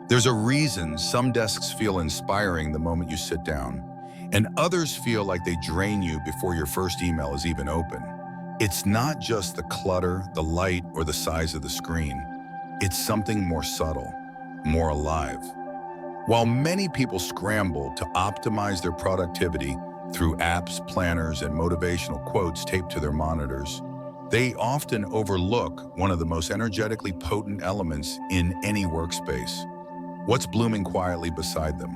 There's a reason some desks feel inspiring the moment you sit down, and others feel like they drain you before your first email is even open. It's not just the clutter, the light, or the size of the screen. It's something more subtle, more alive. While many people scramble to optimize their productivity through apps, planners, and motivational quotes taped to their monitors, they often overlook one of the most energetically potent elements in any workspace: what's blooming quietly beside them.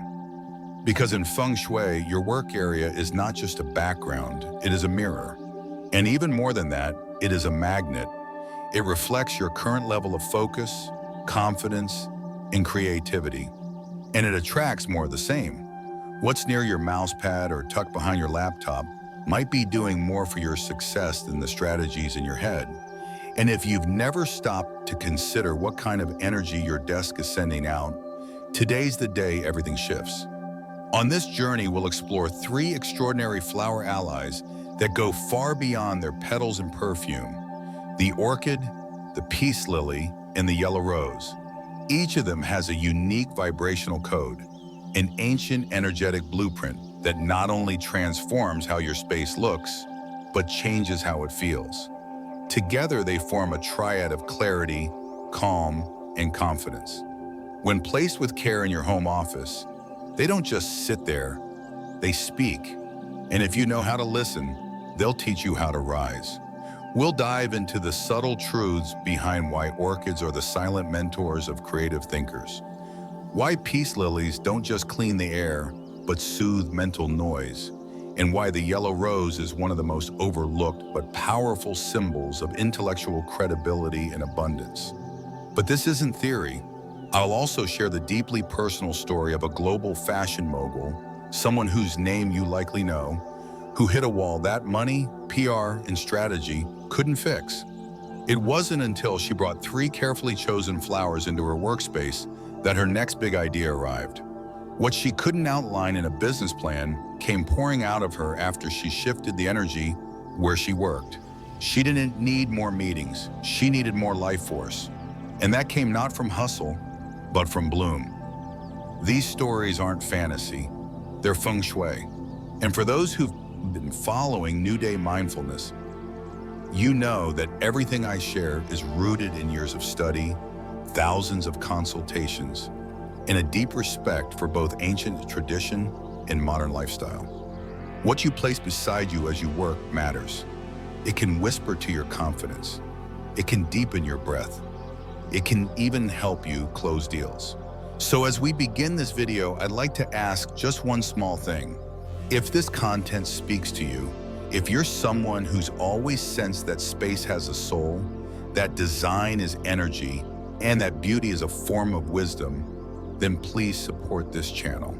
Because in Feng Shui, your work area is not just a background, it is a mirror. And even more than that, it is a magnet. It reflects your current level of focus, confidence, and creativity. And it attracts more of the same. What's near your mouse pad or tucked behind your laptop might be doing more for your success than the strategies in your head. And if you've never stopped to consider what kind of energy your desk is sending out, today's the day everything shifts. On this journey, we'll explore 3 extraordinary flower allies that go far beyond their petals and perfume: the orchid, the peace lily, and the yellow rose. Each of them has a unique vibrational code, an ancient energetic blueprint that not only transforms how your space looks, but changes how it feels. Together, they form a triad of clarity, calm, and confidence. When placed with care in your home office, they don't just sit there, they speak. And if you know how to listen, they'll teach you how to rise. We'll dive into the subtle truths behind why orchids are the silent mentors of creative thinkers, why peace lilies don't just clean the air, but soothe mental noise, and why the yellow rose is one of the most overlooked but powerful symbols of intellectual credibility and abundance. But this isn't theory. I'll also share the deeply personal story of a global fashion mogul, someone whose name you likely know, who hit a wall that money, PR, and strategy couldn't fix. It wasn't until she brought 3 carefully chosen flowers into her workspace that her next big idea arrived. What she couldn't outline in a business plan came pouring out of her after she shifted the energy where she worked. She didn't need more meetings, she needed more life force. And that came not from hustle, but from bloom. These stories aren't fantasy, they're Feng Shui. And for those who've been following New Day Mindfulness, you know that everything I share is rooted in years of study, thousands of consultations, and a deep respect for both ancient tradition and modern lifestyle. What you place beside you as you work matters. It can whisper to your confidence. It can deepen your breath. It can even help you close deals. So as we begin this video, I'd like to ask just one small thing. If this content speaks to you, if you're someone who's always sensed that space has a soul, that design is energy, and that beauty is a form of wisdom, then please support this channel.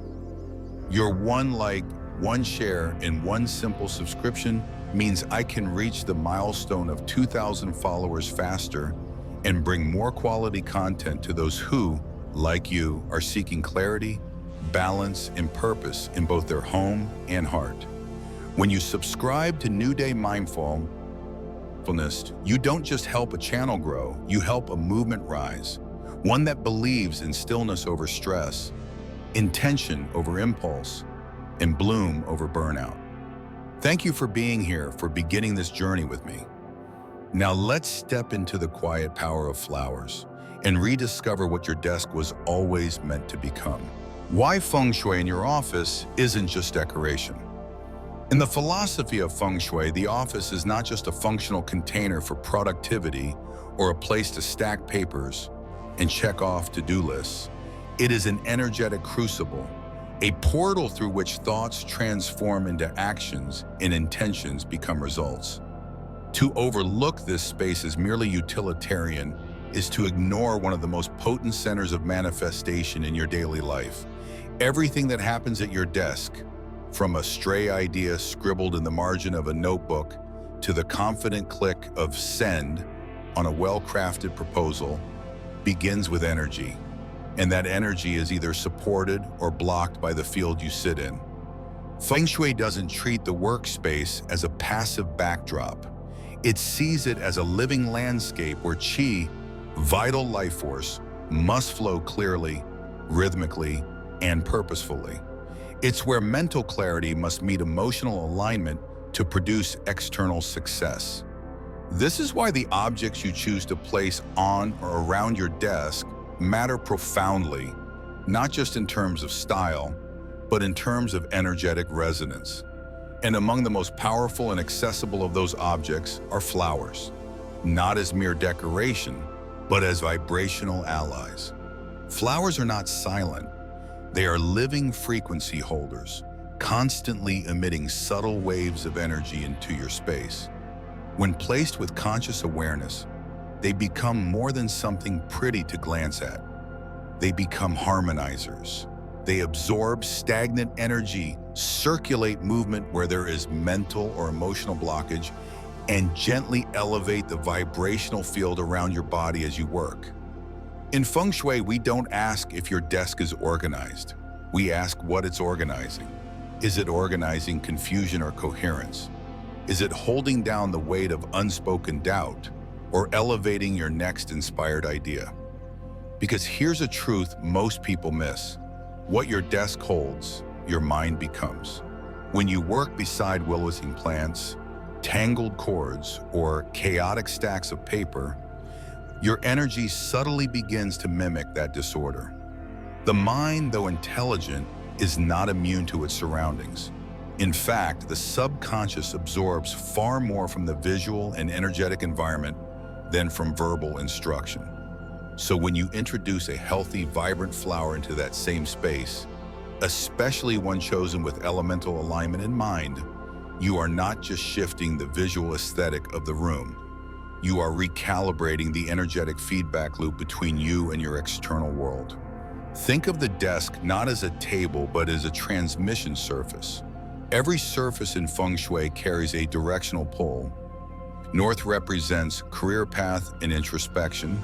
Your one like, one share, and one simple subscription means I can reach the milestone of 2,000 followers faster and bring more quality content to those who, like you, are seeking clarity, balance, and purpose in both their home and heart. When you subscribe to New Day Mindfulness, you don't just help a channel grow, you help a movement rise, one that believes in stillness over stress, intention over impulse, and bloom over burnout. Thank you for being here, for beginning this journey with me. Now let's step into the quiet power of flowers and rediscover what your desk was always meant to become. Why Feng Shui in your office isn't just decoration. In the philosophy of Feng Shui, the office is not just a functional container for productivity or a place to stack papers and check off to-do lists. It is an energetic crucible, a portal through which thoughts transform into actions and intentions become results. To overlook this space as merely utilitarian is to ignore one of the most potent centers of manifestation in your daily life. Everything that happens at your desk, from a stray idea scribbled in the margin of a notebook to the confident click of send on a well-crafted proposal, begins with energy. And that energy is either supported or blocked by the field you sit in. Feng Shui doesn't treat the workspace as a passive backdrop. It sees it as a living landscape where qi, vital life force, must flow clearly, rhythmically, and purposefully. It's where mental clarity must meet emotional alignment to produce external success. This is why the objects you choose to place on or around your desk matter profoundly, not just in terms of style, but in terms of energetic resonance. And among the most powerful and accessible of those objects are flowers, not as mere decoration, but as vibrational allies. Flowers are not silent. They are living frequency holders, constantly emitting subtle waves of energy into your space. When placed with conscious awareness, they become more than something pretty to glance at. They become harmonizers. They absorb stagnant energy, circulate movement where there is mental or emotional blockage, and gently elevate the vibrational field around your body as you work. In Feng Shui, we don't ask if your desk is organized. We ask what it's organizing. Is it organizing confusion or coherence? Is it holding down the weight of unspoken doubt or elevating your next inspired idea? Because here's a truth most people miss. What your desk holds, your mind becomes. When you work beside willow-wing plants, tangled cords, or chaotic stacks of paper, your energy subtly begins to mimic that disorder. The mind, though intelligent, is not immune to its surroundings. In fact, the subconscious absorbs far more from the visual and energetic environment than from verbal instruction. So when you introduce a healthy, vibrant flower into that same space, especially one chosen with elemental alignment in mind, you are not just shifting the visual aesthetic of the room. You are recalibrating the energetic feedback loop between you and your external world. Think of the desk not as a table, but as a transmission surface. Every surface in Feng Shui carries a directional pull. North represents career path and introspection.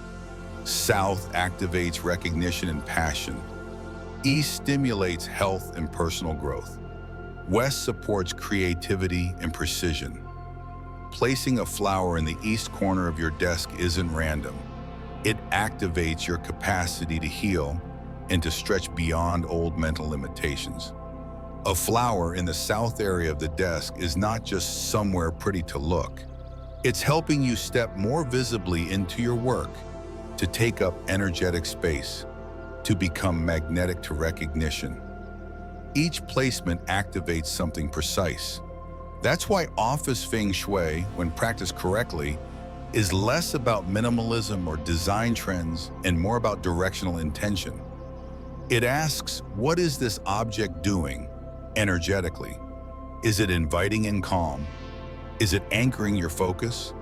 South activates recognition and passion. East stimulates health and personal growth. West supports creativity and precision. Placing a flower in the east corner of your desk isn't random. It activates your capacity to heal and to stretch beyond old mental limitations. A flower in the south area of the desk is not just somewhere pretty to look. It's helping you step more visibly into your work, to take up energetic space, to become magnetic to recognition. Each placement activates something precise. That's why office Feng Shui, when practiced correctly, is less about minimalism or design trends and more about directional intention. It asks, what is this object doing energetically? Is it inviting in calm? Is it anchoring your focus?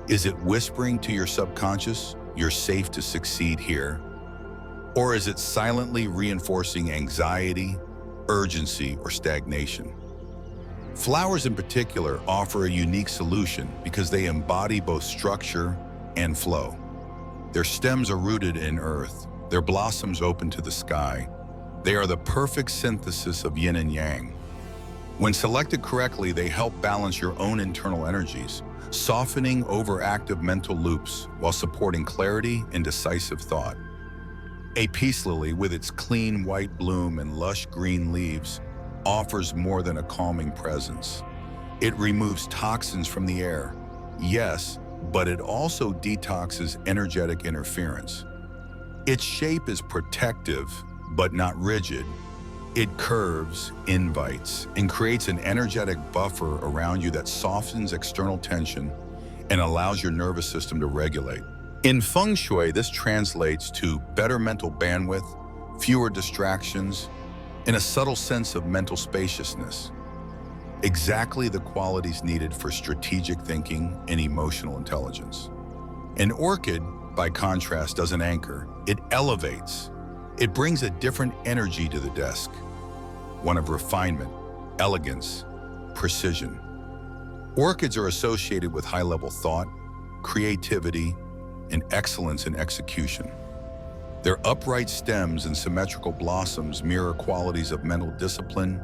Is it whispering to your subconscious, you're safe to succeed here? Or is it silently reinforcing anxiety, urgency, or stagnation? Flowers in particular offer a unique solution because they embody both structure and flow. Their stems are rooted in earth, their blossoms open to the sky. They are the perfect synthesis of yin and yang. When selected correctly, they help balance your own internal energies, softening overactive mental loops while supporting clarity and decisive thought. A peace lily, with its clean white bloom and lush green leaves, offers more than a calming presence. It removes toxins from the air, yes, but it also detoxes energetic interference. Its shape is protective, but not rigid. It curves, invites, and creates an energetic buffer around you that softens external tension and allows your nervous system to regulate. In Feng Shui, this translates to better mental bandwidth, fewer distractions, and a subtle sense of mental spaciousness. Exactly the qualities needed for strategic thinking and emotional intelligence. An orchid, by contrast, doesn't anchor, it elevates. It brings a different energy to the desk, one of refinement, elegance, precision. Orchids are associated with high-level thought, creativity, and excellence in execution. Their upright stems and symmetrical blossoms mirror qualities of mental discipline,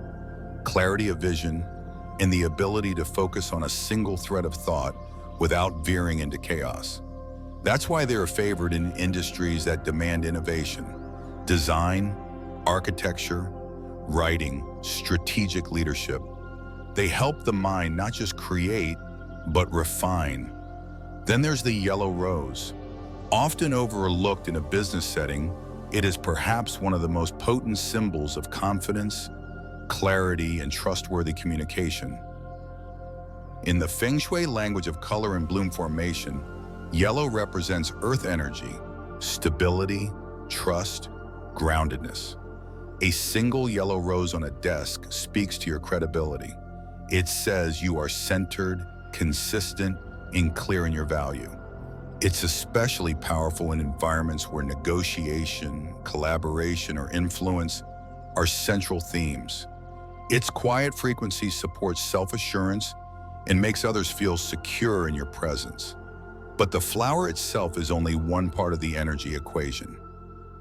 clarity of vision, and the ability to focus on a single thread of thought without veering into chaos. That's why they are favored in industries that demand innovation, design, architecture, writing, strategic leadership. They help the mind not just create, but refine. Then there's the yellow rose. Often overlooked in a business setting, it is perhaps one of the most potent symbols of confidence, clarity, and trustworthy communication. In the Feng Shui language of color and bloom formation, yellow represents earth energy, stability, trust, groundedness. A single yellow rose on a desk speaks to your credibility. It says you are centered, consistent, and clear in your value. It's especially powerful in environments where negotiation, collaboration, or influence are central themes. Its quiet frequency supports self-assurance and makes others feel secure in your presence. But the flower itself is only one part of the energy equation.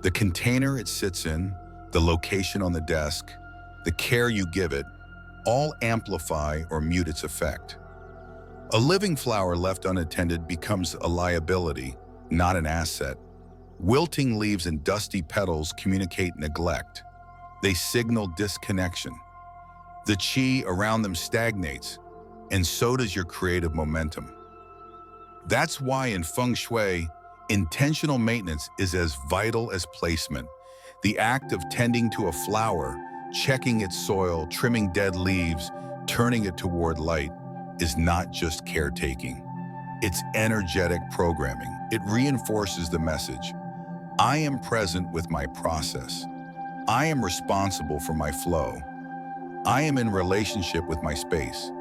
The container it sits in, the location on the desk, the care you give it, all amplify or mute its effect. A living flower left unattended becomes a liability, not an asset. Wilting leaves and dusty petals communicate neglect. They signal disconnection. The qi around them stagnates, and so does your creative momentum. That's why in Feng Shui, intentional maintenance is as vital as placement. The act of tending to a flower, checking its soil, trimming dead leaves, turning it toward light, is not just caretaking. It's energetic programming. It reinforces the message. I am present with my process. I am responsible for my flow. I am in relationship with my space.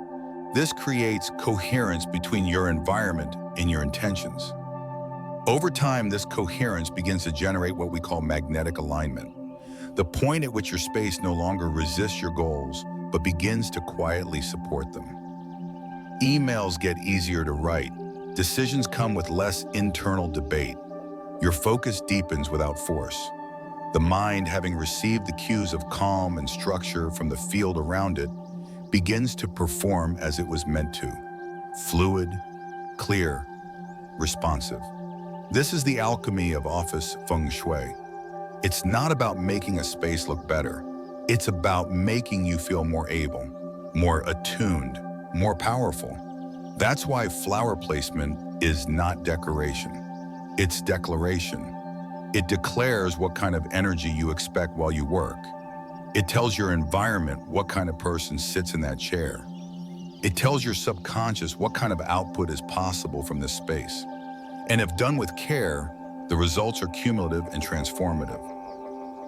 This creates coherence between your environment and your intentions. Over time, this coherence begins to generate what we call magnetic alignment, the point at which your space no longer resists your goals, but begins to quietly support them. Emails get easier to write. Decisions come with less internal debate. Your focus deepens without force. The mind, having received the cues of calm and structure from the field around it, begins to perform as it was meant to. Fluid, clear, responsive. This is the alchemy of office Feng Shui. It's not about making a space look better. It's about making you feel more able, more attuned, more powerful. That's why flower placement is not decoration. It's declaration. It declares what kind of energy you expect while you work. It tells your environment what kind of person sits in that chair. It tells your subconscious what kind of output is possible from this space. And if done with care, the results are cumulative and transformative.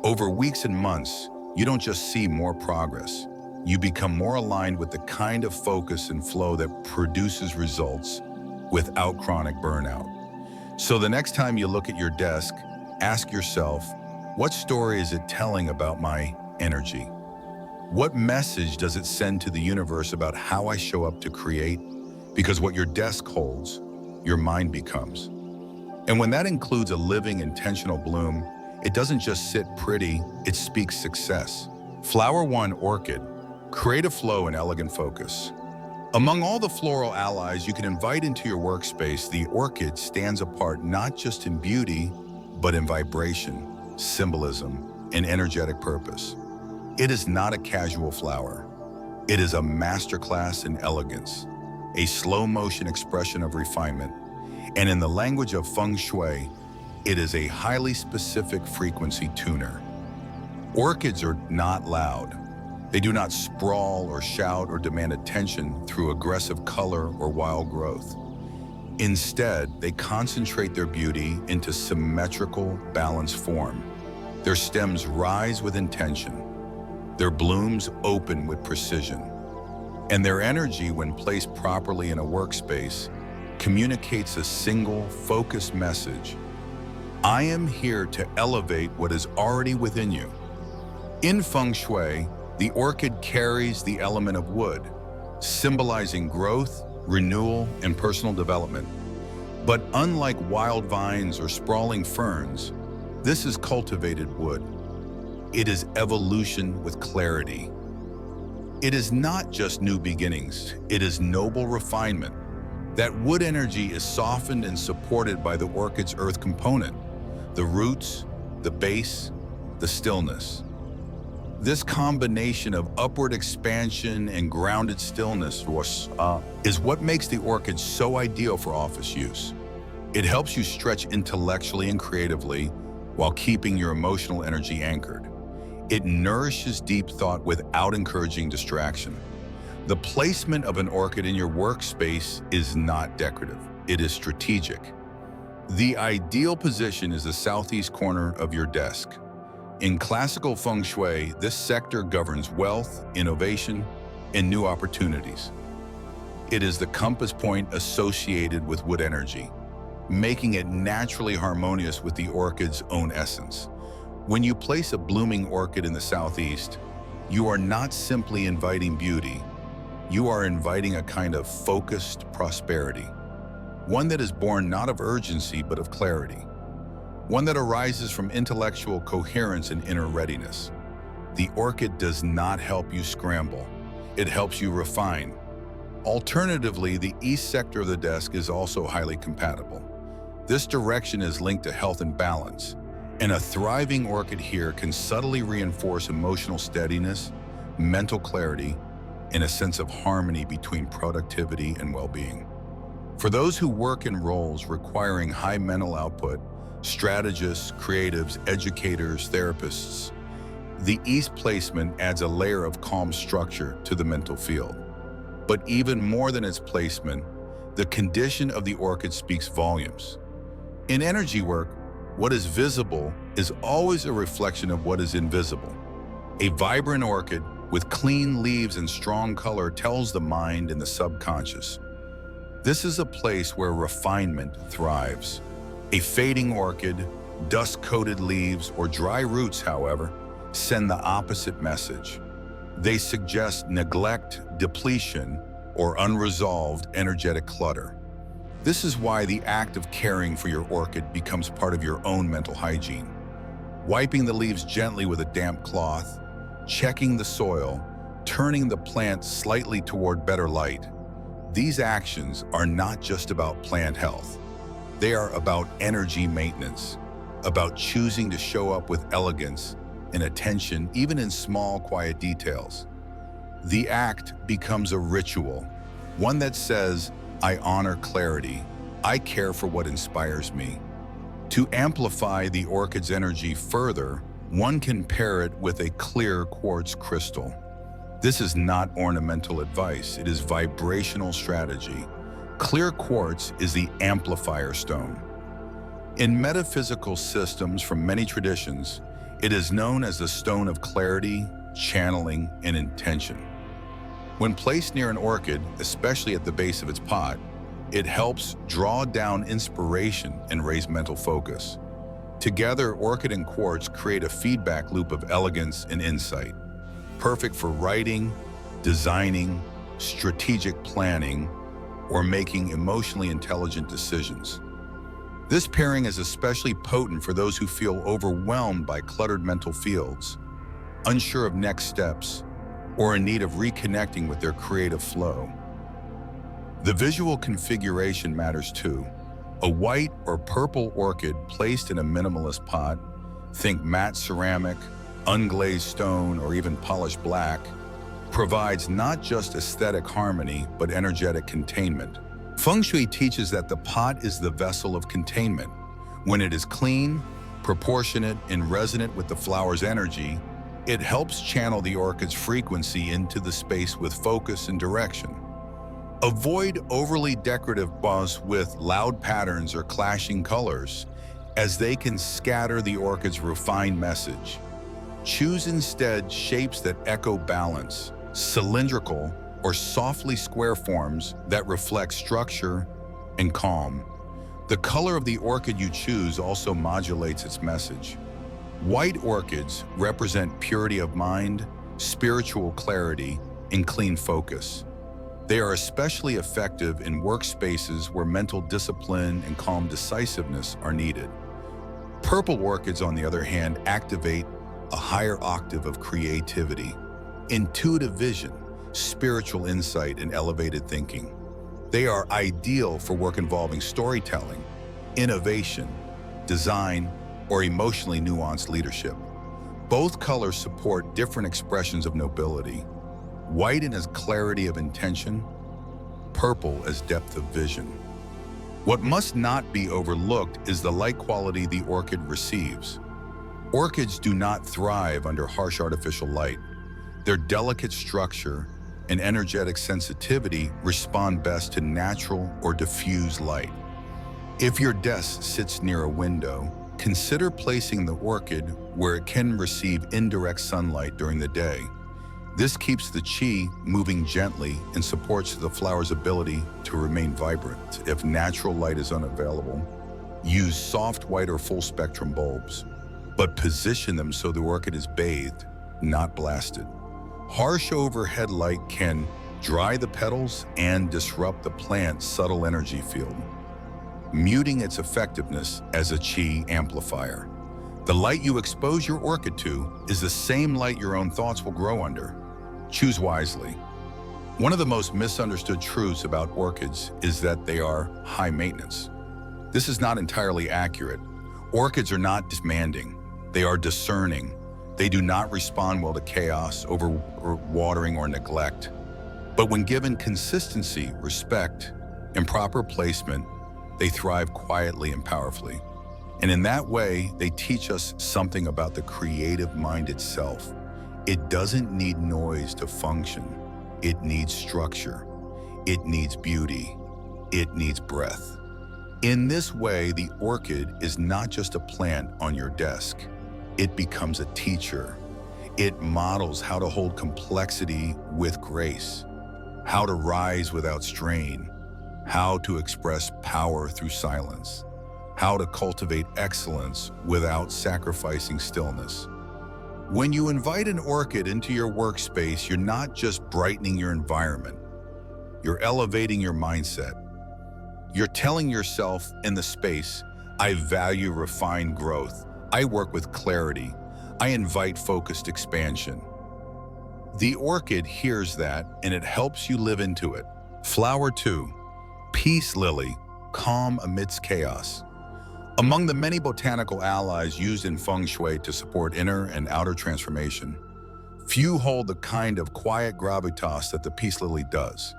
Over weeks and months, you don't just see more progress. You become more aligned with the kind of focus and flow that produces results without chronic burnout. So the next time you look at your desk, ask yourself, what story is it telling about my energy? What message does it send to the universe about how I show up to create? Because what your desk holds, your mind becomes. And when that includes a living, intentional bloom, it doesn't just sit pretty, it speaks success. Flower 1, orchid. Creative flow and elegant focus. Among all the floral allies you can invite into your workspace, the orchid stands apart not just in beauty, but in vibration, symbolism, and energetic purpose. It is not a casual flower. It is a masterclass in elegance, a slow-motion expression of refinement, and in the language of Feng Shui, it is a highly specific frequency tuner. Orchids are not loud. They do not sprawl or shout or demand attention through aggressive color or wild growth. Instead, they concentrate their beauty into symmetrical, balanced form. Their stems rise with intention. Their blooms open with precision. And their energy, when placed properly in a workspace, communicates a single, focused message. I am here to elevate what is already within you. In Feng Shui, the orchid carries the element of wood, symbolizing growth, renewal, and personal development. But unlike wild vines or sprawling ferns, this is cultivated wood. It is evolution with clarity. It is not just new beginnings, it is noble refinement. That wood energy is softened and supported by the orchid's earth component, the roots, the base, the stillness. This combination of upward expansion and grounded stillness is what makes the orchid so ideal for office use. It helps you stretch intellectually and creatively while keeping your emotional energy anchored. It nourishes deep thought without encouraging distraction. The placement of an orchid in your workspace is not decorative, it is strategic. The ideal position is the southeast corner of your desk. In classical Feng Shui, this sector governs wealth, innovation, and new opportunities. It is the compass point associated with wood energy, making it naturally harmonious with the orchid's own essence. When you place a blooming orchid in the southeast, you are not simply inviting beauty, you are inviting a kind of focused prosperity, one that is born not of urgency but of clarity, one that arises from intellectual coherence and inner readiness. The orchid does not help you scramble, it helps you refine. Alternatively, the east sector of the desk is also highly compatible. This direction is linked to health and balance, and a thriving orchid here can subtly reinforce emotional steadiness, mental clarity, and a sense of harmony between productivity and well-being. For those who work in roles requiring high mental output, strategists, creatives, educators, therapists, the east placement adds a layer of calm structure to the mental field. But even more than its placement, the condition of the orchid speaks volumes. In energy work, what is visible is always a reflection of what is invisible. A vibrant orchid with clean leaves and strong color tells the mind and the subconscious. This is a place where refinement thrives. A fading orchid, dust-coated leaves, or dry roots, however, send the opposite message. They suggest neglect, depletion, or unresolved energetic clutter. This is why the act of caring for your orchid becomes part of your own mental hygiene. Wiping the leaves gently with a damp cloth, checking the soil, turning the plant slightly toward better light. These actions are not just about plant health. They are about energy maintenance, about choosing to show up with elegance and attention even in small, quiet details. The act becomes a ritual, one that says, I honor clarity, I care for what inspires me. To amplify the orchid's energy further, one can pair it with a clear quartz crystal. This is not ornamental advice, it is vibrational strategy. Clear quartz is the amplifier stone. In metaphysical systems from many traditions, it is known as the stone of clarity, channeling, and intention. When placed near an orchid, especially at the base of its pot, it helps draw down inspiration and raise mental focus. Together, orchid and quartz create a feedback loop of elegance and insight, perfect for writing, designing, strategic planning, or making emotionally intelligent decisions. This pairing is especially potent for those who feel overwhelmed by cluttered mental fields, unsure of next steps, or in need of reconnecting with their creative flow. The visual configuration matters too. A white or purple orchid placed in a minimalist pot, think matte ceramic, unglazed stone, or even polished black, provides not just aesthetic harmony, but energetic containment. Feng Shui teaches that the pot is the vessel of containment. When it is clean, proportionate, and resonant with the flower's energy, it helps channel the orchid's frequency into the space with focus and direction. Avoid overly decorative pots with loud patterns or clashing colors, as they can scatter the orchid's refined message. Choose instead shapes that echo balance, cylindrical or softly square forms that reflect structure and calm. The color of the orchid you choose also modulates its message. White orchids represent purity of mind, spiritual clarity, and clean focus. They are especially effective in workspaces where mental discipline and calm decisiveness are needed. Purple orchids, on the other hand, activate a higher octave of creativity, intuitive vision, spiritual insight, and elevated thinking. They are ideal for work involving storytelling, innovation, design, or emotionally nuanced leadership. Both colors support different expressions of nobility. White as clarity of intention, purple as depth of vision. What must not be overlooked is the light quality the orchid receives. Orchids do not thrive under harsh artificial light. Their delicate structure and energetic sensitivity respond best to natural or diffuse light. If your desk sits near a window, consider placing the orchid where it can receive indirect sunlight during the day. This keeps the qi moving gently and supports the flower's ability to remain vibrant. If natural light is unavailable, use soft white or full spectrum bulbs, but position them so the orchid is bathed, not blasted. Harsh overhead light can dry the petals and disrupt the plant's subtle energy field, muting its effectiveness as a qi amplifier. The light you expose your orchid to is the same light your own thoughts will grow under. Choose wisely. One of the most misunderstood truths about orchids is that they are high maintenance. This is not entirely accurate. Orchids are not demanding. They are discerning. They do not respond well to chaos, overwatering, or neglect. But when given consistency, respect, and proper placement, they thrive quietly and powerfully. And in that way, they teach us something about the creative mind itself. It doesn't need noise to function. It needs structure. It needs beauty. It needs breath. In this way, the orchid is not just a plant on your desk. It becomes a teacher. It models how to hold complexity with grace, how to rise without strain, how to express power through silence, how to cultivate excellence without sacrificing stillness. When you invite an orchid into your workspace, you're not just brightening your environment, you're elevating your mindset. You're telling yourself in the space, I value refined growth, I work with clarity, I invite focused expansion. The orchid hears that and it helps you live into it. Flower 2, Peace Lily, calm amidst chaos. Among the many botanical allies used in Feng Shui to support inner and outer transformation, few hold the kind of quiet gravitas that the peace lily does.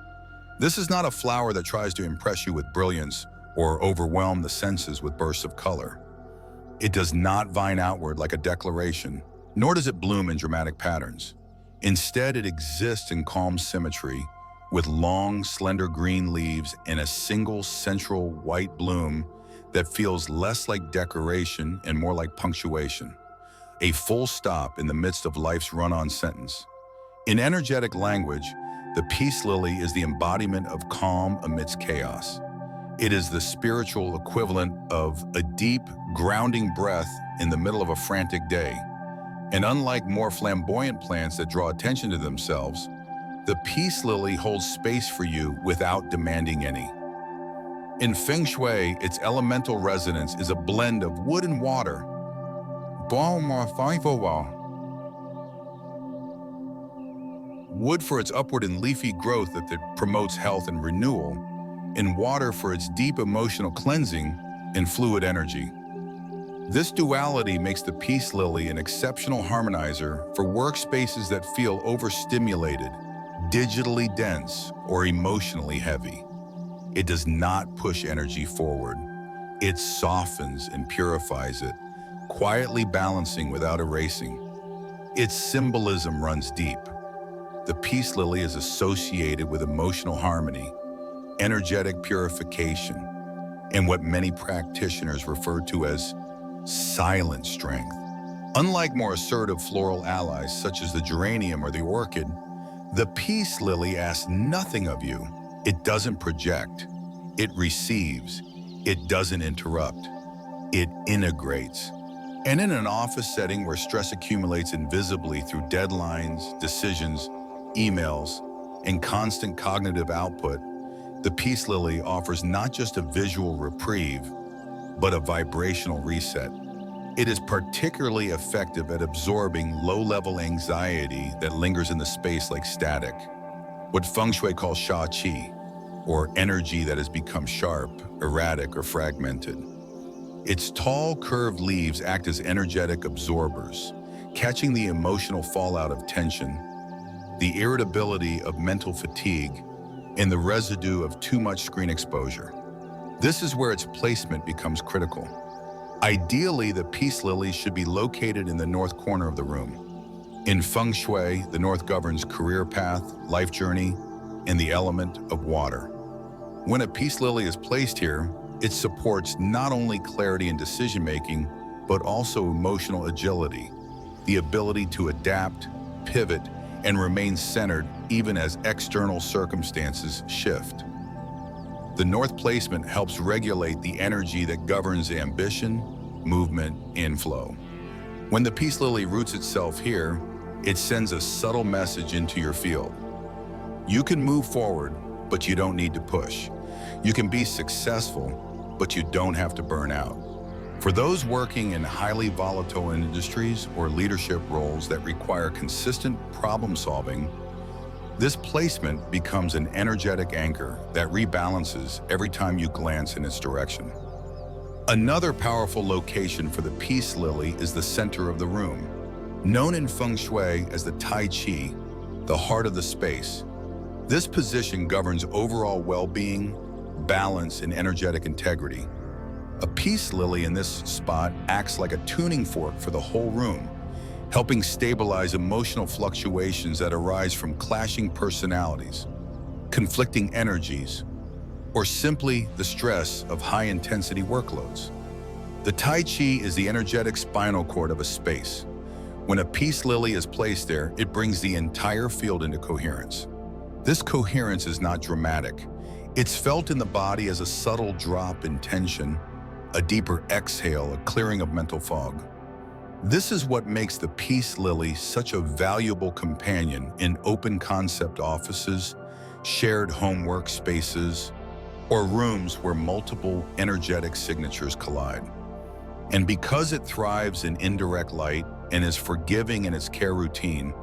This is not a flower that tries to impress you with brilliance or overwhelm the senses with bursts of color. It does not vine outward like a declaration, nor does it bloom in dramatic patterns. Instead, it exists in calm symmetry, with long, slender green leaves and a single central white bloom that feels less like decoration and more like punctuation, a full stop in the midst of life's run-on sentence. In energetic language, the peace lily is the embodiment of calm amidst chaos. It is the spiritual equivalent of a deep, grounding breath in the middle of a frantic day. And unlike more flamboyant plants that draw attention to themselves, the peace lily holds space for you without demanding any. In Feng Shui, its elemental resonance is a blend of wood and water. Wood for its upward and leafy growth that promotes health and renewal, and water for its deep emotional cleansing and fluid energy. This duality makes the peace lily an exceptional harmonizer for workspaces that feel overstimulated, digitally dense, or emotionally heavy. It does not push energy forward. It softens and purifies it, quietly balancing without erasing. Its symbolism runs deep. The peace lily is associated with emotional harmony, energetic purification, and what many practitioners refer to as silent strength. Unlike more assertive floral allies such as the geranium or the orchid, the peace lily asks nothing of you. It doesn't project. It receives. It doesn't interrupt. It integrates. And in an office setting where stress accumulates invisibly through deadlines, decisions, emails, and constant cognitive output, the peace lily offers not just a visual reprieve, but a vibrational reset. It is particularly effective at absorbing low-level anxiety that lingers in the space like static, what Feng Shui calls sha qi, or energy that has become sharp, erratic, or fragmented. Its tall, curved leaves act as energetic absorbers, catching the emotional fallout of tension, the irritability of mental fatigue, and the residue of too much screen exposure. This is where its placement becomes critical. Ideally, the peace lily should be located in the north corner of the room. In Feng Shui, the north governs career path, life journey, and the element of water. When a peace lily is placed here, it supports not only clarity in decision-making, but also emotional agility, the ability to adapt, pivot, and remain centered even as external circumstances shift. The north placement helps regulate the energy that governs ambition, movement, and flow. When the peace lily roots itself here, it sends a subtle message into your field. You can move forward, but you don't need to push. You can be successful, but you don't have to burn out. For those working in highly volatile industries or leadership roles that require consistent problem solving, this placement becomes an energetic anchor that rebalances every time you glance in its direction. Another powerful location for the peace lily is the center of the room. Known in Feng Shui as the Tai Chi, the heart of the space, this position governs overall well-being, balance, and energetic integrity. A peace lily in this spot acts like a tuning fork for the whole room, helping stabilize emotional fluctuations that arise from clashing personalities, conflicting energies, or simply the stress of high-intensity workloads. The Tai Chi is the energetic spinal cord of a space. When a peace lily is placed there, it brings the entire field into coherence. This coherence is not dramatic. It's felt in the body as a subtle drop in tension, a deeper exhale, a clearing of mental fog. This is what makes the peace lily such a valuable companion in open concept offices, shared home workspaces, or rooms where multiple energetic signatures collide. And because it thrives in indirect light and is forgiving in its care routine,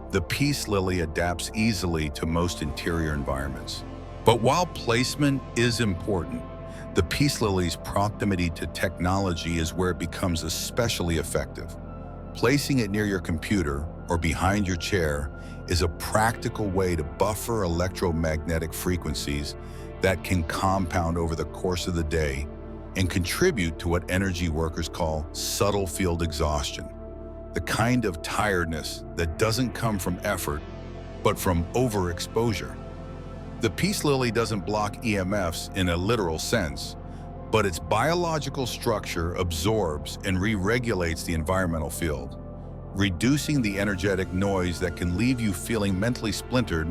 the peace lily adapts easily to most interior environments. But while placement is important, the peace lily's proximity to technology is where it becomes especially effective. Placing it near your computer or behind your chair is a practical way to buffer electromagnetic frequencies that can compound over the course of the day and contribute to what energy workers call subtle field exhaustion, the kind of tiredness that doesn't come from effort, but from overexposure. The peace lily doesn't block EMFs in a literal sense, but its biological structure absorbs and re-regulates the environmental field, reducing the energetic noise that can leave you feeling mentally splintered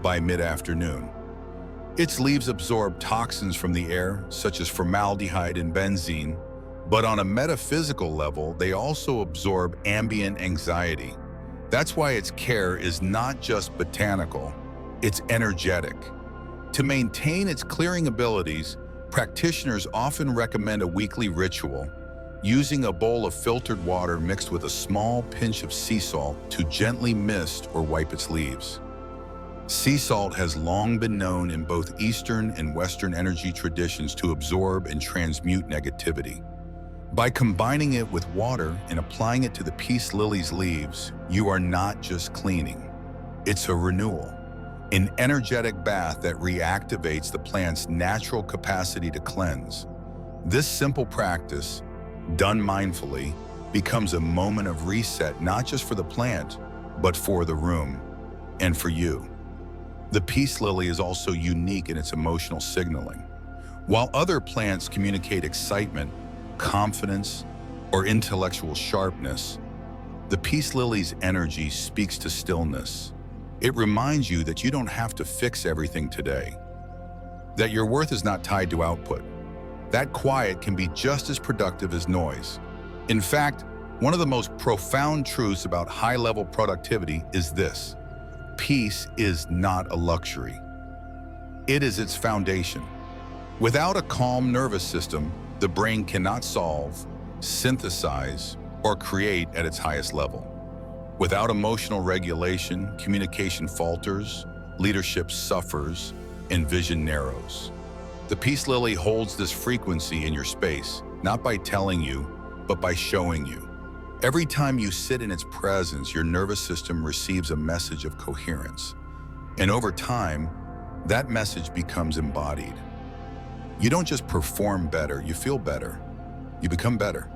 by mid-afternoon. Its leaves absorb toxins from the air, such as formaldehyde and benzene, but on a metaphysical level, they also absorb ambient anxiety. That's why its care is not just botanical, it's energetic. To maintain its clearing abilities, practitioners often recommend a weekly ritual, using a bowl of filtered water mixed with a small pinch of sea salt to gently mist or wipe its leaves. Sea salt has long been known in both Eastern and Western energy traditions to absorb and transmute negativity. By combining it with water and applying it to the peace lily's leaves, you are not just cleaning. It's a renewal, an energetic bath that reactivates the plant's natural capacity to cleanse. This simple practice, done mindfully, becomes a moment of reset not just for the plant, but for the room and for you. The peace lily is also unique in its emotional signaling. While other plants communicate excitement, confidence, or intellectual sharpness, the peace lily's energy speaks to stillness. It reminds you that you don't have to fix everything today, that your worth is not tied to output. That quiet can be just as productive as noise. In fact, one of the most profound truths about high-level productivity is this: peace is not a luxury. It is its foundation. Without a calm nervous system, the brain cannot solve, synthesize, or create at its highest level. Without emotional regulation, communication falters, leadership suffers, and vision narrows. The peace lily holds this frequency in your space, not by telling you, but by showing you. Every time you sit in its presence, your nervous system receives a message of coherence. And over time, that message becomes embodied. You don't just perform better, you feel better. You become better.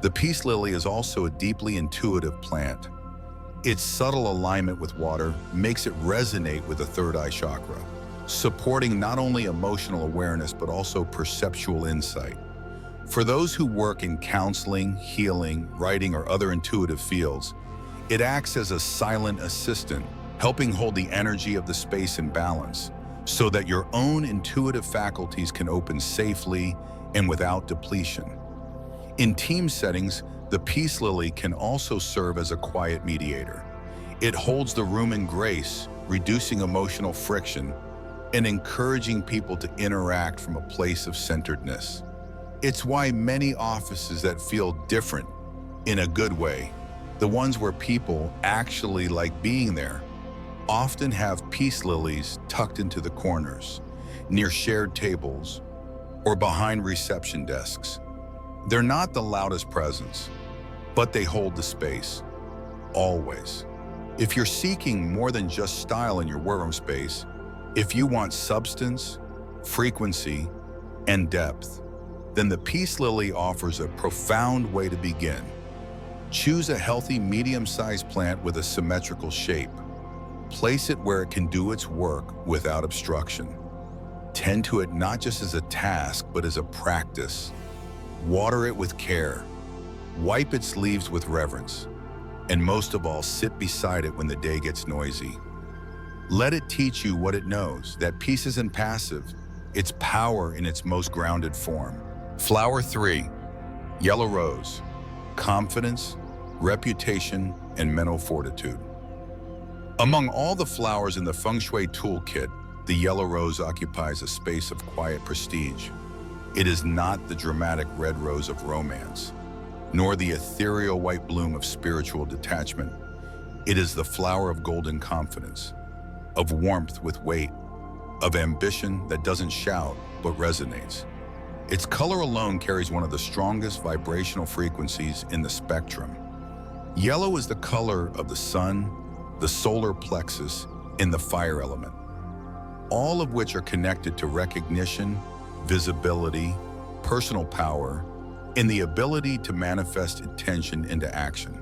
The peace lily is also a deeply intuitive plant. Its subtle alignment with water makes it resonate with the third eye chakra, supporting not only emotional awareness but also perceptual insight. For those who work in counseling, healing, writing, or other intuitive fields, it acts as a silent assistant, helping hold the energy of the space in balance so that your own intuitive faculties can open safely and without depletion. In team settings, the peace lily can also serve as a quiet mediator. It holds the room in grace, reducing emotional friction and encouraging people to interact from a place of centeredness. It's why many offices that feel different in a good way, the ones where people actually like being there, often have peace lilies tucked into the corners, near shared tables, or behind reception desks. They're not the loudest presence, but they hold the space, always. If you're seeking more than just style in your workroom space, if you want substance, frequency, and depth, then the peace lily offers a profound way to begin. Choose a healthy medium-sized plant with a symmetrical shape. Place it where it can do its work without obstruction. Tend to it not just as a task, but as a practice. Water it with care. Wipe its leaves with reverence. And most of all, sit beside it when the day gets noisy. Let it teach you what it knows, that peace isn't passive, it's power in its most grounded form. Flower 3, yellow rose, confidence, reputation, and mental fortitude. Among all the flowers in the Feng Shui toolkit, the yellow rose occupies a space of quiet prestige. It is not the dramatic red rose of romance, nor the ethereal white bloom of spiritual detachment. It is the flower of golden confidence, of warmth with weight, of ambition that doesn't shout but resonates. Its color alone carries one of the strongest vibrational frequencies in the spectrum. Yellow is the color of the sun, the solar plexus, and the fire element, all of which are connected to recognition, visibility, personal power, and the ability to manifest intention into action.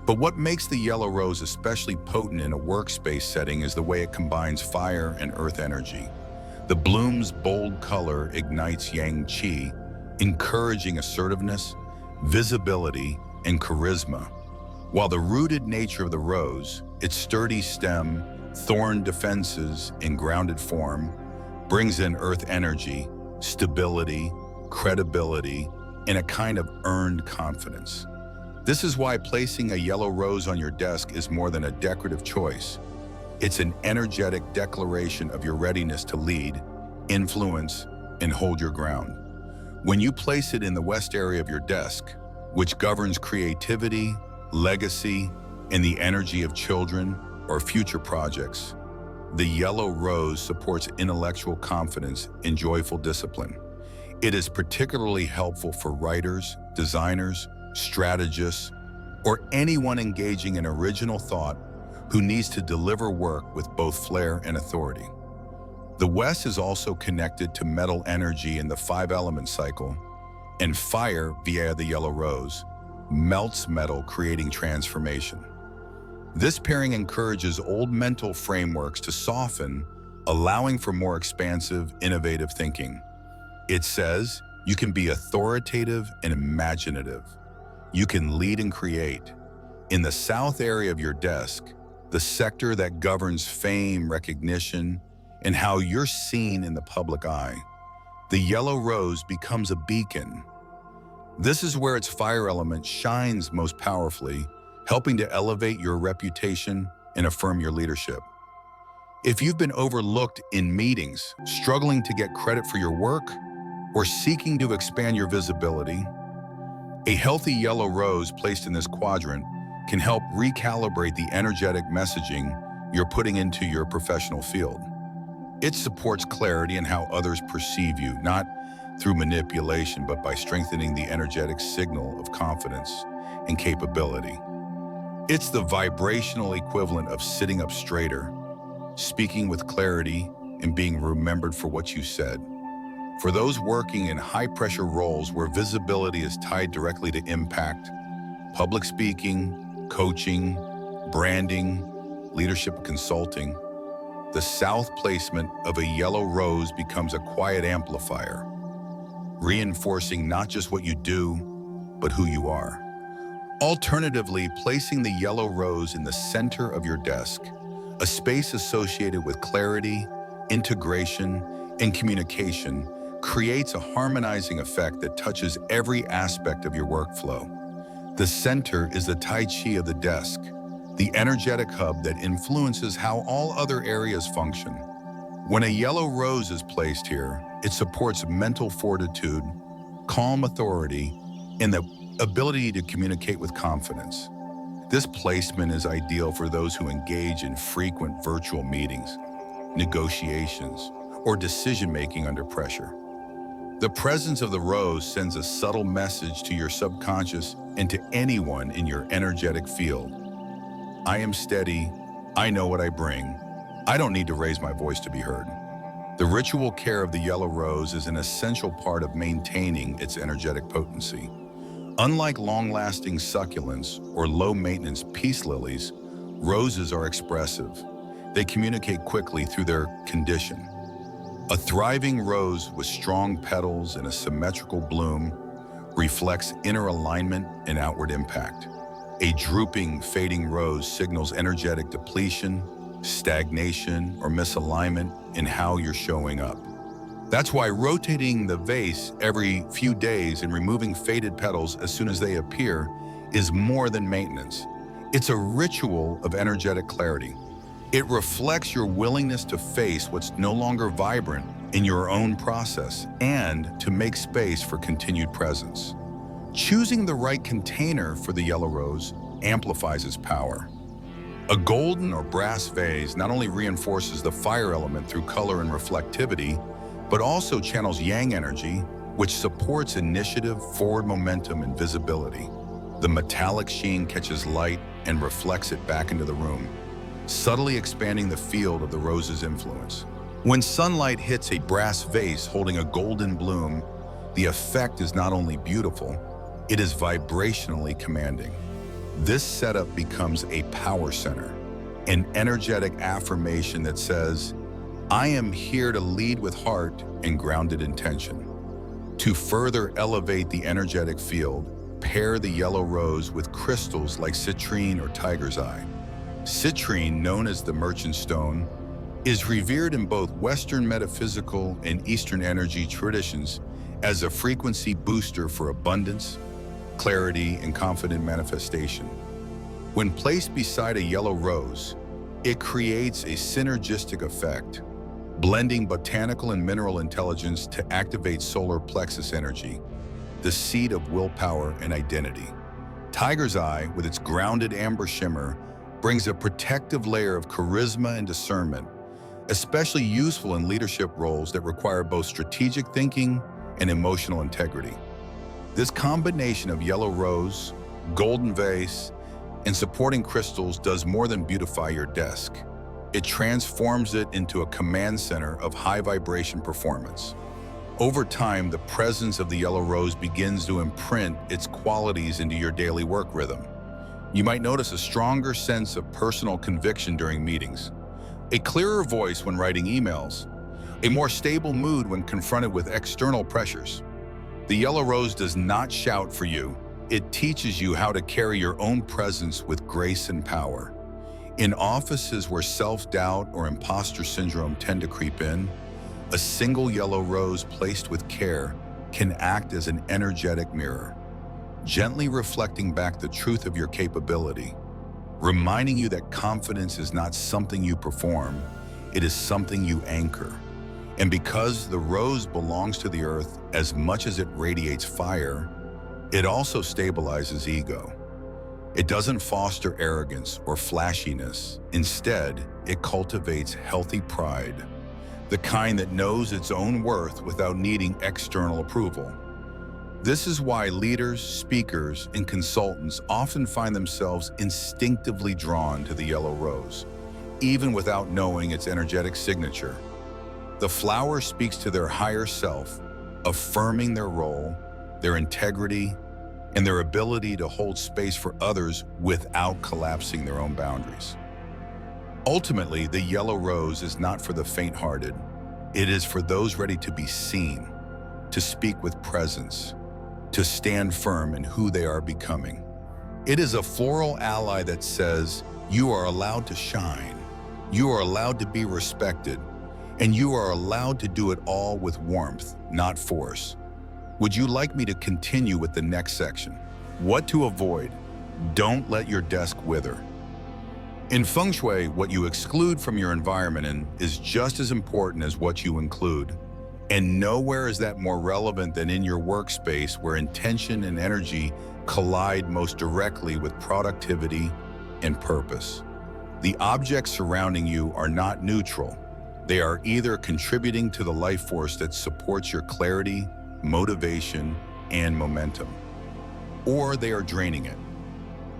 But what makes the yellow rose especially potent in a workspace setting is the way it combines fire and earth energy. The bloom's bold color ignites yang qi, encouraging assertiveness, visibility, and charisma, while the rooted nature of the rose, its sturdy stem, thorn defenses, and grounded form, brings in earth energy, stability, credibility, and a kind of earned confidence. This is why placing a yellow rose on your desk is more than a decorative choice. It's an energetic declaration of your readiness to lead, influence, and hold your ground. When you place it in the west area of your desk, which governs creativity, legacy, and the energy of children or future projects, the yellow rose supports intellectual confidence and joyful discipline. It is particularly helpful for writers, designers, strategists, or anyone engaging in original thought who needs to deliver work with both flair and authority. The West is also connected to metal energy in the 5-element cycle, and fire, via the yellow rose, melts metal, creating transformation. This pairing encourages old mental frameworks to soften, allowing for more expansive, innovative thinking. It says you can be authoritative and imaginative. You can lead and create. In the south area of your desk, the sector that governs fame, recognition, and how you're seen in the public eye, the yellow rose becomes a beacon. This is where its fire element shines most powerfully, helping to elevate your reputation and affirm your leadership. If you've been overlooked in meetings, struggling to get credit for your work, or seeking to expand your visibility, a healthy yellow rose placed in this quadrant can help recalibrate the energetic messaging you're putting into your professional field. It supports clarity in how others perceive you, not through manipulation, but by strengthening the energetic signal of confidence and capability. It's the vibrational equivalent of sitting up straighter, speaking with clarity, and being remembered for what you said. For those working in high-pressure roles where visibility is tied directly to impact, public speaking, coaching, branding, leadership consulting, the south placement of a yellow rose becomes a quiet amplifier, reinforcing not just what you do, but who you are. Alternatively, placing the yellow rose in the center of your desk, a space associated with clarity, integration, and communication, creates a harmonizing effect that touches every aspect of your workflow. The center is the Tai Chi of the desk, the energetic hub that influences how all other areas function. When a yellow rose is placed here, it supports mental fortitude, calm authority, and the ability to communicate with confidence. This placement is ideal for those who engage in frequent virtual meetings, negotiations, or decision-making under pressure. The presence of the rose sends a subtle message to your subconscious and to anyone in your energetic field. I am steady, I know what I bring, I don't need to raise my voice to be heard. The ritual care of the yellow rose is an essential part of maintaining its energetic potency. Unlike long-lasting succulents or low-maintenance peace lilies, roses are expressive. They communicate quickly through their condition. A thriving rose with strong petals and a symmetrical bloom reflects inner alignment and outward impact. A drooping, fading rose signals energetic depletion, stagnation, or misalignment in how you're showing up. That's why rotating the vase every few days and removing faded petals as soon as they appear is more than maintenance. It's a ritual of energetic clarity. It reflects your willingness to face what's no longer vibrant in your own process and to make space for continued presence. Choosing the right container for the yellow rose amplifies its power. A golden or brass vase not only reinforces the fire element through color and reflectivity, but also channels yang energy, which supports initiative, forward momentum, and visibility. The metallic sheen catches light and reflects it back into the room, subtly expanding the field of the rose's influence. When sunlight hits a brass vase holding a golden bloom, the effect is not only beautiful, it is vibrationally commanding. This setup becomes a power center, an energetic affirmation that says, I am here to lead with heart and grounded intention. To further elevate the energetic field, pair the yellow rose with crystals like citrine or tiger's eye. Citrine, known as the merchant stone, is revered in both Western metaphysical and Eastern energy traditions as a frequency booster for abundance, clarity, and confident manifestation. When placed beside a yellow rose, it creates a synergistic effect, blending botanical and mineral intelligence to activate solar plexus energy, the seat of willpower and identity. Tiger's eye, with its grounded amber shimmer, brings a protective layer of charisma and discernment, especially useful in leadership roles that require both strategic thinking and emotional integrity. This combination of yellow rose, golden vase, and supporting crystals does more than beautify your desk. It transforms it into a command center of high vibration performance. Over time, the presence of the yellow rose begins to imprint its qualities into your daily work rhythm. You might notice a stronger sense of personal conviction during meetings, a clearer voice when writing emails, a more stable mood when confronted with external pressures. The yellow rose does not shout for you. It teaches you how to carry your own presence with grace and power. In offices where self-doubt or imposter syndrome tend to creep in, a single yellow rose placed with care can act as an energetic mirror, gently reflecting back the truth of your capability, reminding you that confidence is not something you perform, it is something you anchor. And because the rose belongs to the earth as much as it radiates fire, it also stabilizes ego. It doesn't foster arrogance or flashiness. Instead, it cultivates healthy pride, the kind that knows its own worth without needing external approval. This is why leaders, speakers, and consultants often find themselves instinctively drawn to the yellow rose, even without knowing its energetic signature. The flower speaks to their higher self, affirming their role, their integrity, and their ability to hold space for others without collapsing their own boundaries. Ultimately, the yellow rose is not for the faint-hearted. It is for those ready to be seen, to speak with presence, to stand firm in who they are becoming. It is a floral ally that says, you are allowed to shine, you are allowed to be respected, and you are allowed to do it all with warmth, not force. Would you like me to continue with the next section? What to avoid? Don't let your desk wither. In Feng Shui, what you exclude from your environment is just as important as what you include. And nowhere is that more relevant than in your workspace, where intention and energy collide most directly with productivity and purpose. The objects surrounding you are not neutral. They are either contributing to the life force that supports your clarity, motivation, and momentum, or they are draining it.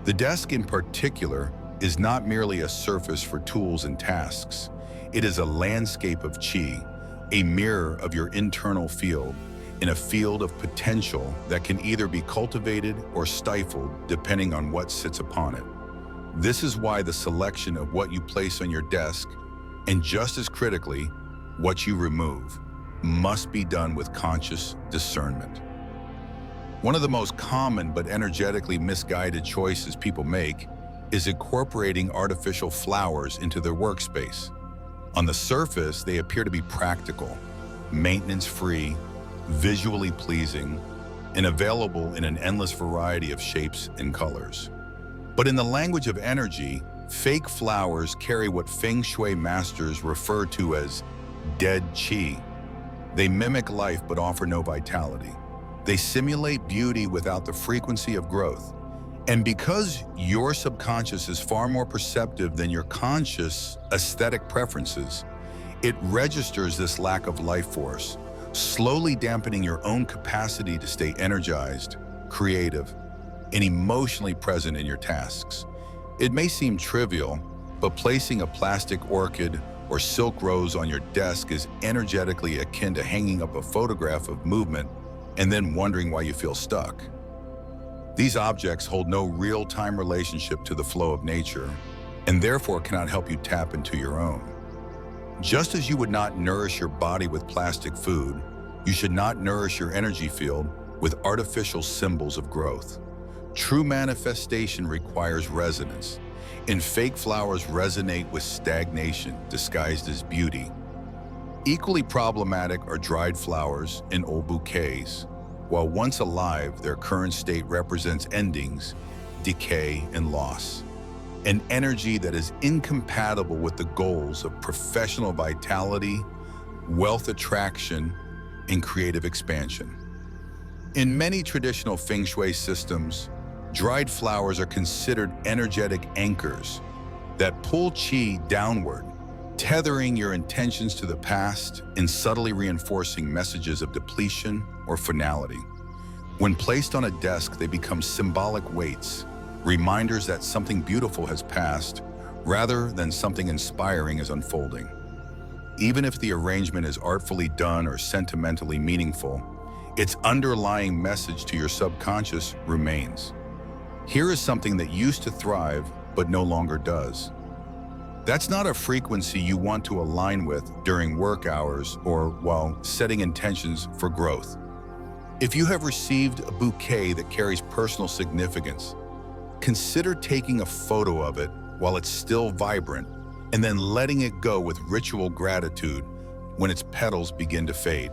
The desk in particular is not merely a surface for tools and tasks. It is a landscape of qi, a mirror of your internal field, in a field of potential that can either be cultivated or stifled depending on what sits upon it. This is why the selection of what you place on your desk, and just as critically, what you remove, must be done with conscious discernment. One of the most common but energetically misguided choices people make is incorporating artificial flowers into their workspace. On the surface, they appear to be practical, maintenance-free, visually pleasing, and available in an endless variety of shapes and colors. But in the language of energy, fake flowers carry what Feng Shui masters refer to as dead qi. They mimic life but offer no vitality. They simulate beauty without the frequency of growth. And because your subconscious is far more perceptive than your conscious aesthetic preferences, it registers this lack of life force, slowly dampening your own capacity to stay energized, creative, and emotionally present in your tasks. It may seem trivial, but placing a plastic orchid or silk rose on your desk is energetically akin to hanging up a photograph of movement and then wondering why you feel stuck. These objects hold no real-time relationship to the flow of nature and therefore cannot help you tap into your own. Just as you would not nourish your body with plastic food, you should not nourish your energy field with artificial symbols of growth. True manifestation requires resonance, and fake flowers resonate with stagnation disguised as beauty. Equally problematic are dried flowers in old bouquets. While once alive, their current state represents endings, decay, and loss. An energy that is incompatible with the goals of professional vitality, wealth attraction, and creative expansion. In many traditional Feng Shui systems, dried flowers are considered energetic anchors that pull qi downward, tethering your intentions to the past and subtly reinforcing messages of depletion or finality. When placed on a desk, they become symbolic weights, reminders that something beautiful has passed, rather than something inspiring is unfolding. Even if the arrangement is artfully done or sentimentally meaningful, its underlying message to your subconscious remains. Here is something that used to thrive, but no longer does. That's not a frequency you want to align with during work hours or while setting intentions for growth. If you have received a bouquet that carries personal significance, consider taking a photo of it while it's still vibrant and then letting it go with ritual gratitude when its petals begin to fade.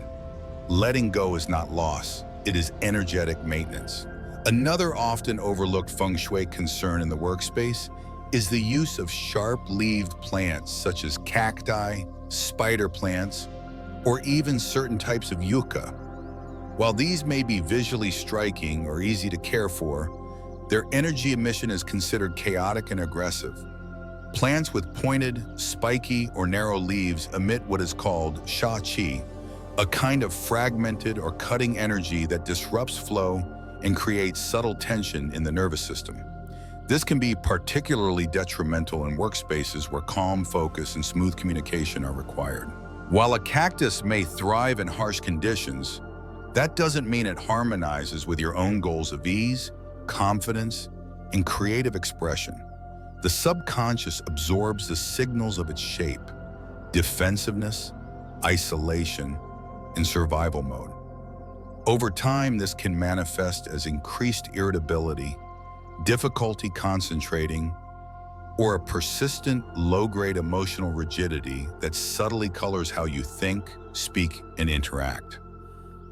Letting go is not loss, it is energetic maintenance. Another often overlooked Feng Shui concern in the workspace is the use of sharp-leaved plants such as cacti, spider plants, or even certain types of yucca. While these may be visually striking or easy to care for, their energy emission is considered chaotic and aggressive. Plants with pointed, spiky, or narrow leaves emit what is called sha qi, a kind of fragmented or cutting energy that disrupts flow and creates subtle tension in the nervous system. This can be particularly detrimental in workspaces where calm focus and smooth communication are required. While a cactus may thrive in harsh conditions, that doesn't mean it harmonizes with your own goals of ease, confidence, and creative expression. The subconscious absorbs the signals of its shape, defensiveness, isolation, and survival mode. Over time, this can manifest as increased irritability, difficulty concentrating, or a persistent low-grade emotional rigidity that subtly colors how you think, speak, and interact.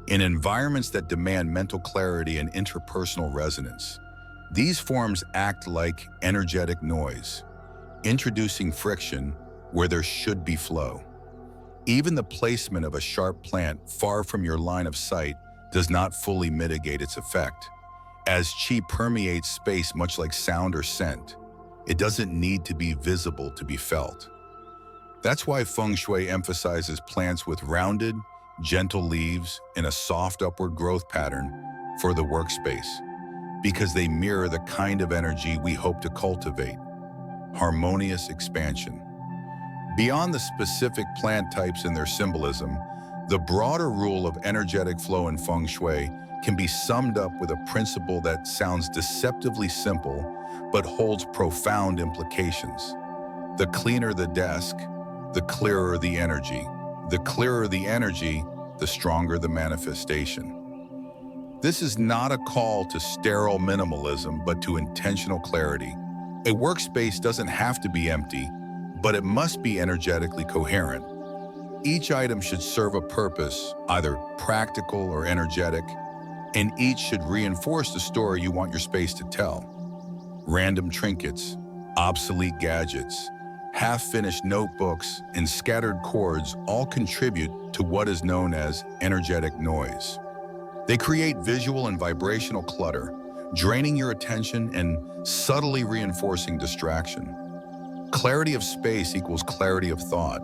In environments that demand mental clarity and interpersonal resonance, these forms act like energetic noise, introducing friction where there should be flow. Even the placement of a sharp plant far from your line of sight does not fully mitigate its effect. As qi permeates space much like sound or scent, it doesn't need to be visible to be felt. That's why Feng Shui emphasizes plants with rounded, gentle leaves and a soft upward growth pattern for the workspace, because they mirror the kind of energy we hope to cultivate: harmonious expansion. Beyond the specific plant types and their symbolism, the broader rule of energetic flow in Feng Shui can be summed up with a principle that sounds deceptively simple but holds profound implications. The cleaner the desk, the clearer the energy. The clearer the energy, the stronger the manifestation. This is not a call to sterile minimalism, but to intentional clarity. A workspace doesn't have to be empty, but it must be energetically coherent. Each item should serve a purpose, either practical or energetic, and each should reinforce the story you want your space to tell. Random trinkets, obsolete gadgets, half-finished notebooks, and scattered cords all contribute to what is known as energetic noise. They create visual and vibrational clutter, draining your attention and subtly reinforcing distraction. Clarity of space equals clarity of thought.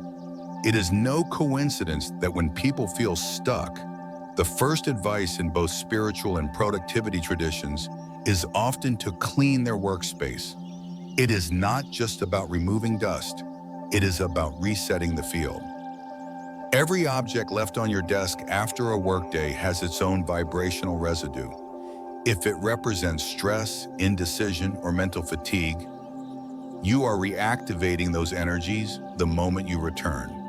It is no coincidence that when people feel stuck, the first advice in both spiritual and productivity traditions is often to clean their workspace. It is not just about removing dust, it is about resetting the field. Every object left on your desk after a workday has its own vibrational residue. If it represents stress, indecision, or mental fatigue, you are reactivating those energies the moment you return.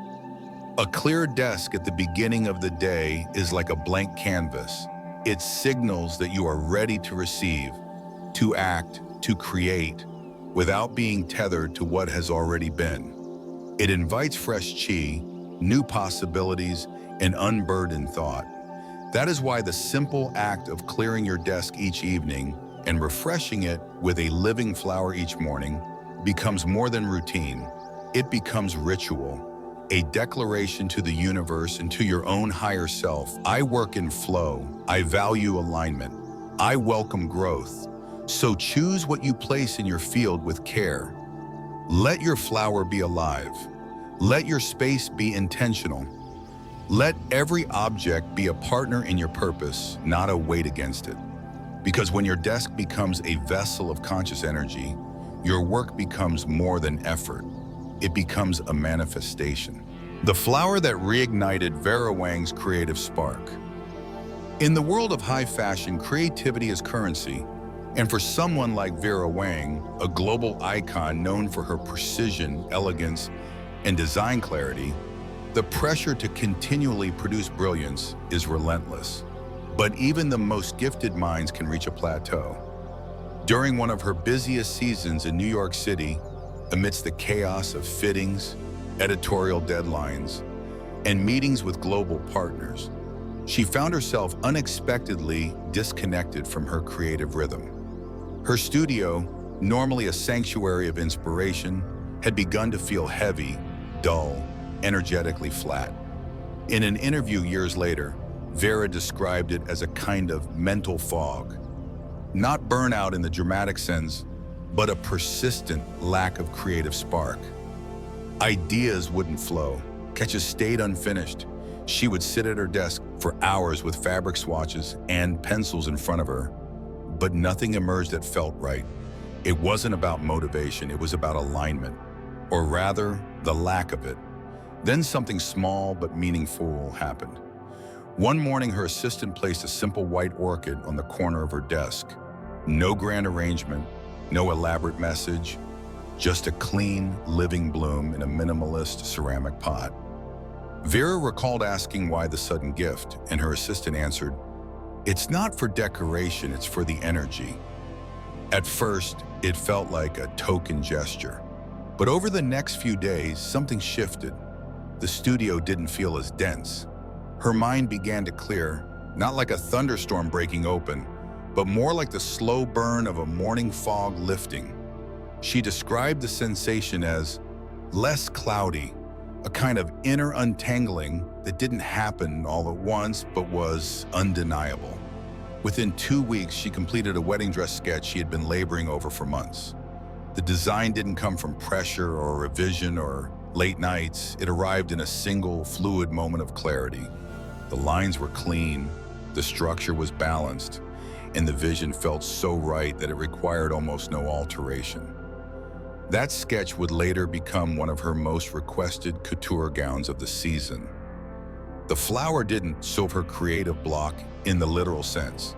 A clear desk at the beginning of the day is like a blank canvas. It signals that you are ready to receive, to act, to create, without being tethered to what has already been. It invites fresh qi, new possibilities, and unburdened thought. That is why the simple act of clearing your desk each evening and refreshing it with a living flower each morning becomes more than routine. It becomes ritual, a declaration to the universe and to your own higher self. I work in flow. I value alignment. I welcome growth. So choose what you place in your field with care. Let your flower be alive. Let your space be intentional. Let every object be a partner in your purpose, not a weight against it. Because when your desk becomes a vessel of conscious energy, your work becomes more than effort. It becomes a manifestation. The flower that reignited Vera Wang's creative spark. In the world of high fashion, creativity is currency. And for someone like Vera Wang, a global icon known for her precision, elegance, and design clarity, the pressure to continually produce brilliance is relentless. But even the most gifted minds can reach a plateau. During one of her busiest seasons in New York City, amidst the chaos of fittings, editorial deadlines, and meetings with global partners, she found herself unexpectedly disconnected from her creative rhythm. Her studio, normally a sanctuary of inspiration, had begun to feel heavy, dull, energetically flat. In an interview years later, Vera described it as a kind of mental fog. Not burnout in the dramatic sense, but a persistent lack of creative spark. Ideas wouldn't flow, catches stayed unfinished. She would sit at her desk for hours with fabric swatches and pencils in front of her, but nothing emerged that felt right. It wasn't about motivation, it was about alignment, or rather, the lack of it. Then something small but meaningful happened. One morning, her assistant placed a simple white orchid on the corner of her desk. No grand arrangement, no elaborate message, just a clean, living bloom in a minimalist ceramic pot. Vera recalled asking why the sudden gift, and her assistant answered, "It's not for decoration, it's for the energy." At first, it felt like a token gesture. But over the next few days, something shifted. The studio didn't feel as dense. Her mind began to clear, not like a thunderstorm breaking open, but more like the slow burn of a morning fog lifting. She described the sensation as less cloudy, a kind of inner untangling that didn't happen all at once but was undeniable. Within 2 weeks, she completed a wedding dress sketch she had been laboring over for months. The design didn't come from pressure or revision or late nights. It arrived in a single, fluid moment of clarity. The lines were clean, the structure was balanced, and the vision felt so right that it required almost no alteration. That sketch would later become one of her most requested couture gowns of the season. The flower didn't solve her creative block in the literal sense,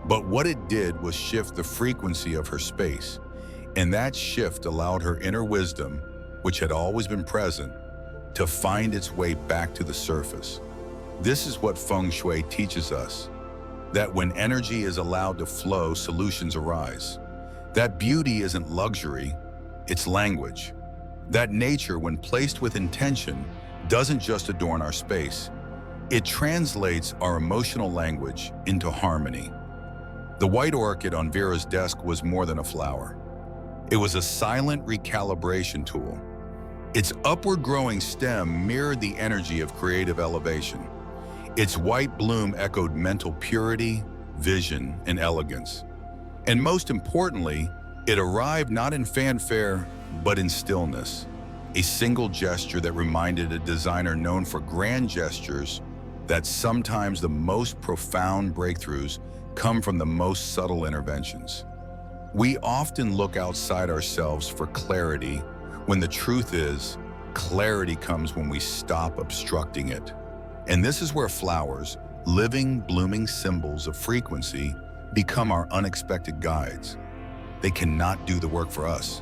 but what it did was shift the frequency of her space, and that shift allowed her inner wisdom, which had always been present, to find its way back to the surface. This is what Feng Shui teaches us, that when energy is allowed to flow, solutions arise. That beauty isn't luxury, it's language. That nature, when placed with intention, doesn't just adorn our space. It translates our emotional language into harmony. The white orchid on Vera's desk was more than a flower. It was a silent recalibration tool. Its upward growing stem mirrored the energy of creative elevation. Its white bloom echoed mental purity, vision, and elegance. And most importantly, it arrived not in fanfare, but in stillness. A single gesture that reminded a designer known for grand gestures that sometimes the most profound breakthroughs come from the most subtle interventions. We often look outside ourselves for clarity, when the truth is, clarity comes when we stop obstructing it. And this is where flowers, living, blooming symbols of frequency, become our unexpected guides. They cannot do the work for us,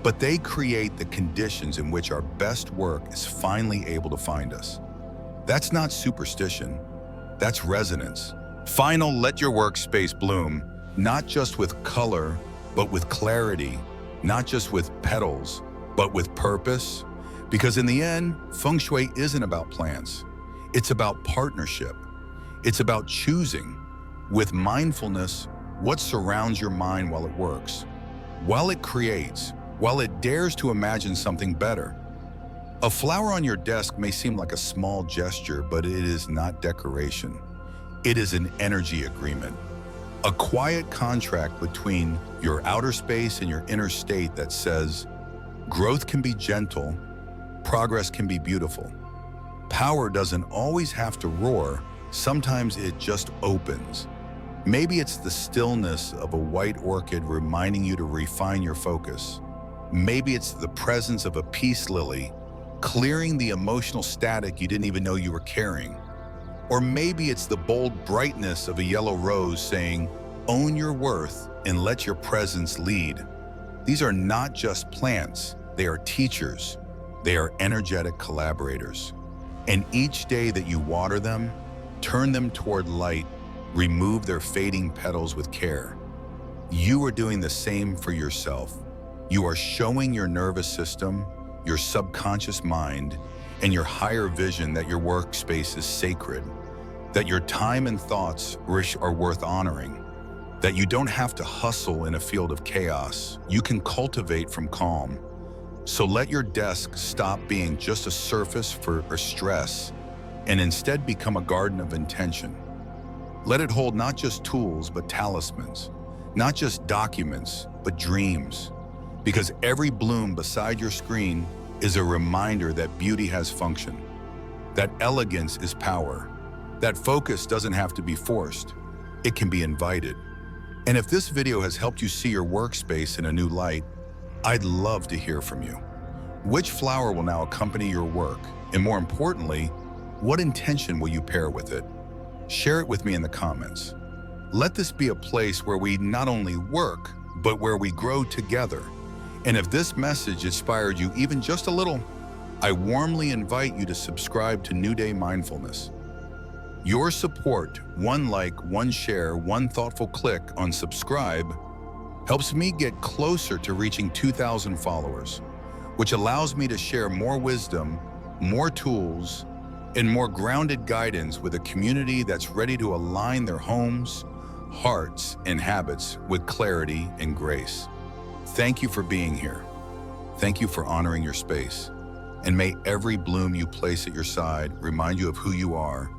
but they create the conditions in which our best work is finally able to find us. That's not superstition, that's resonance. Let your workspace bloom, not just with color, but with clarity, not just with petals, but with purpose. Because in the end, Feng Shui isn't about plants. It's about partnership. It's about choosing, with mindfulness, what surrounds your mind while it works, while it creates, while it dares to imagine something better. A flower on your desk may seem like a small gesture, but it is not decoration. It is an energy agreement, a quiet contract between your outer space and your inner state that says, growth can be gentle, progress can be beautiful. Power doesn't always have to roar, sometimes it just opens. Maybe it's the stillness of a white orchid reminding you to refine your focus. Maybe it's the presence of a peace lily, clearing the emotional static you didn't even know you were carrying. Or maybe it's the bold brightness of a yellow rose saying, own your worth and let your presence lead. These are not just plants, they are teachers. They are energetic collaborators. And each day that you water them, turn them toward light, remove their fading petals with care. You are doing the same for yourself. You are showing your nervous system, your subconscious mind, and your higher vision that your workspace is sacred, that your time and thoughts are worth honoring, that you don't have to hustle in a field of chaos. You can cultivate from calm. So let your desk stop being just a surface for stress and instead become a garden of intention. Let it hold not just tools, but talismans, not just documents, but dreams. Because every bloom beside your screen is a reminder that beauty has function. That elegance is power. That focus doesn't have to be forced. It can be invited. And if this video has helped you see your workspace in a new light, I'd love to hear from you. Which flower will now accompany your work? And more importantly, what intention will you pair with it? Share it with me in the comments. Let this be a place where we not only work, but where we grow together. And if this message inspired you even just a little, I warmly invite you to subscribe to New Day Mindfulness. Your support, one like, one share, one thoughtful click on subscribe, helps me get closer to reaching 2,000 followers, which allows me to share more wisdom, more tools, and more grounded guidance with a community that's ready to align their homes, hearts, and habits with clarity and grace. Thank you for being here. Thank you for honoring your space. And may every bloom you place at your side remind you of who you are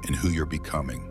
and who you're becoming.